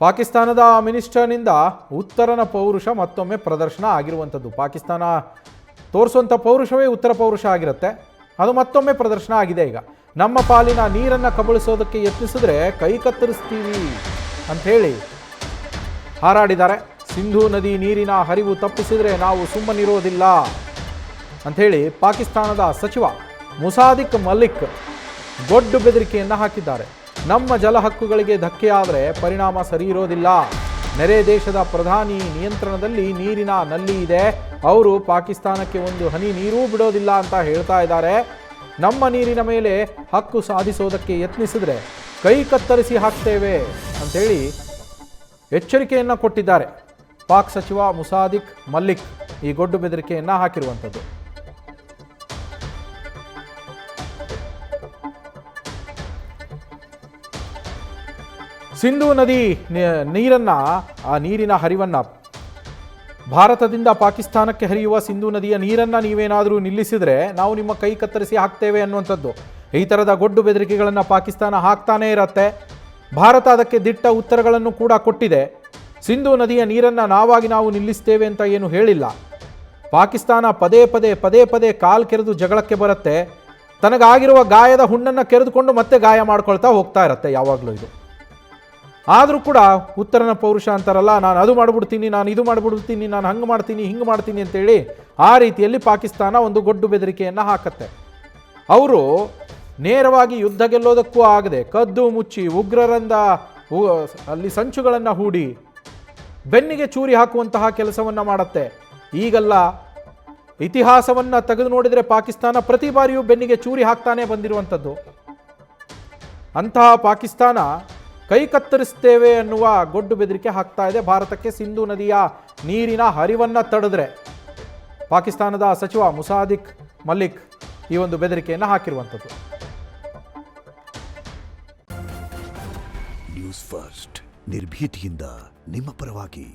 ಪಾಕಿಸ್ತಾನದ ಮಿನಿಸ್ಟರ್ನಿಂದ ಉತ್ತರನ ಪೌರುಷ ಮತ್ತೊಮ್ಮೆ ಪ್ರದರ್ಶನ ಆಗಿರುವಂಥದ್ದು. ಪಾಕಿಸ್ತಾನ ತೋರಿಸುವಂಥ ಪೌರುಷವೇ ಉತ್ತರ ಪೌರುಷ ಆಗಿರುತ್ತೆ. ಅದು ಮತ್ತೊಮ್ಮೆ ಪ್ರದರ್ಶನ ಆಗಿದೆ. ಈಗ ನಮ್ಮ ಪಾಲಿನ ನೀರನ್ನು ಕಬಳಿಸೋದಕ್ಕೆ ಯತ್ನಿಸಿದ್ರೆ ಕೈ ಕತ್ತರಿಸ್ತೀವಿ ಅಂಥೇಳಿ ಹಾರಾಡಿದ್ದಾರೆ. ಸಿಂಧೂ ನದಿ ನೀರಿನ ಹರಿವು ತಪ್ಪಿಸಿದರೆ ನಾವು ಸುಮ್ಮನಿರೋದಿಲ್ಲ ಅಂಥೇಳಿ ಪಾಕಿಸ್ತಾನದ ಸಚಿವ ಮುಸಾದಿಕ್ ಮಲ್ಲಿಕ್ ಗೊಡ್ಡು ಬೆದರಿಕೆಯನ್ನು ಹಾಕಿದ್ದಾರೆ. ನಮ್ಮ ಜಲ ಹಕ್ಕುಗಳಿಗೆ ಧಕ್ಕೆಯಾದರೆ ಪರಿಣಾಮ ಸರಿ ಇರೋದಿಲ್ಲ. ನೆರೆ ದೇಶದ ಪ್ರಧಾನಿ ನಿಯಂತ್ರಣದಲ್ಲಿ ನೀರಿನ ನಲ್ಲಿ ಇದೆ. ಅವರು ಪಾಕಿಸ್ತಾನಕ್ಕೆ ಒಂದು ಹನಿ ನೀರೂ ಬಿಡೋದಿಲ್ಲ ಅಂತ ಹೇಳ್ತಾ ಇದ್ದಾರೆ. ನಮ್ಮ ನೀರಿನ ಮೇಲೆ ಹಕ್ಕು ಸಾಧಿಸೋದಕ್ಕೆ ಯತ್ನಿಸಿದ್ರೆ ಕೈ ಕತ್ತರಿಸಿ ಹಾಕ್ತೇವೆ ಅಂಥೇಳಿ ಎಚ್ಚರಿಕೆಯನ್ನು ಕೊಟ್ಟಿದ್ದಾರೆ. ಪಾಕ್ ಸಚಿವ ಮುಸಾದಿಕ್ ಮಲ್ಲಿಕ್ ಈ ಗೊಡ್ಡು ಬೆದರಿಕೆಯನ್ನು ಹಾಕಿರುವಂಥದ್ದು. ಸಿಂಧೂ ನದಿ ನೀರಿನ ಹರಿವನ್ನು ಭಾರತದಿಂದ ಪಾಕಿಸ್ತಾನಕ್ಕೆ ಹರಿಯುವ ಸಿಂಧೂ ನದಿಯ ನೀರನ್ನು ನೀವೇನಾದರೂ ನಿಲ್ಲಿಸಿದರೆ ನಾವು ನಿಮ್ಮ ಕೈ ಕತ್ತರಿಸಿ ಹಾಕ್ತೇವೆ ಅನ್ನುವಂಥದ್ದು. ಈ ಥರದ ಗೊಡ್ಡು ಬೆದರಿಕೆಗಳನ್ನು ಪಾಕಿಸ್ತಾನ ಹಾಕ್ತಾನೇ ಇರತ್ತೆ. ಭಾರತ ಅದಕ್ಕೆ ದಿಟ್ಟ ಉತ್ತರಗಳನ್ನು ಕೂಡ ಕೊಟ್ಟಿದೆ. ಸಿಂಧೂ ನದಿಯ ನೀರನ್ನು ನಾವು ನಿಲ್ಲಿಸ್ತೇವೆ ಅಂತ ಏನು ಹೇಳಿಲ್ಲ. ಪಾಕಿಸ್ತಾನ ಪದೇ ಪದೇ ಕಾಲು ಕೆರೆದು ಜಗಳಕ್ಕೆ ಬರುತ್ತೆ. ತನಗಾಗಿರುವ ಗಾಯದ ಹುಣ್ಣನ್ನು ಕೆರೆದುಕೊಂಡು ಮತ್ತೆ ಗಾಯ ಮಾಡ್ಕೊಳ್ತಾ ಹೋಗ್ತಾ ಇರತ್ತೆ ಯಾವಾಗಲೂ ಇದು. ಆದರೂ ಕೂಡ ಉತ್ತರನ ಪೌರುಷ ಅಂತಾರಲ್ಲ, ನಾನು ಅದು ಮಾಡಿಬಿಡ್ತೀನಿ, ನಾನು ಇದು ಮಾಡಿಬಿಡ್ತೀನಿ, ನಾನು ಹಂಗೆ ಮಾಡ್ತೀನಿ ಹಿಂಗೆ ಮಾಡ್ತೀನಿ ಅಂತೇಳಿ ಆ ರೀತಿಯಲ್ಲಿ ಪಾಕಿಸ್ತಾನ ಒಂದು ಗೊಡ್ಡು ಬೆದರಿಕೆಯನ್ನು ಹಾಕತ್ತೆ. ಅವರು ನೇರವಾಗಿ ಯುದ್ಧ ಗೆಲ್ಲೋದಕ್ಕೂ ಆಗದೆ ಕದ್ದು ಮುಚ್ಚಿ ಉಗ್ರರಿಂದ ಅಲ್ಲಿ ಸಂಚುಗಳನ್ನು ಹೂಡಿ ಬೆನ್ನಿಗೆ ಚೂರಿ ಹಾಕುವಂತಹ ಕೆಲಸವನ್ನು ಮಾಡುತ್ತೆ. ಈಗಲ್ಲ, ಇತಿಹಾಸವನ್ನು ತೆಗೆದು ನೋಡಿದರೆ ಪಾಕಿಸ್ತಾನ ಪ್ರತಿ ಬಾರಿಯೂ ಬೆನ್ನಿಗೆ ಚೂರಿ ಹಾಕ್ತಾನೆ ಬಂದಿರುವಂಥದ್ದು. ಅಂತಹ ಪಾಕಿಸ್ತಾನ ಕೈ ಕತ್ತರಿಸ್ತೇವೆ ಅನ್ನುವ ಗೊಡ್ಡು ಬೆದರಿಕೆ ಹಾಕ್ತಾ ಇದೆ ಭಾರತಕ್ಕೆ. ಸಿಂಧೂ ನದಿಯ ನೀರಿನ ಹರಿವನ್ನು ತಡೆದ್ರೆ ಪಾಕಿಸ್ತಾನದ ಸಚಿವ ಮುಸಾದಿಕ್ ಮಲ್ಲಿಕ್ ಈ ಒಂದು ಬೆದರಿಕೆಯನ್ನು ಹಾಕಿರುವಂಥದ್ದು. ನ್ಯೂಸ್ ಫಸ್ಟ್ ನಿರ್ಭೀತಿಯಿಂದ ನಿಮ್ಮ ಪರವಾಗಿ.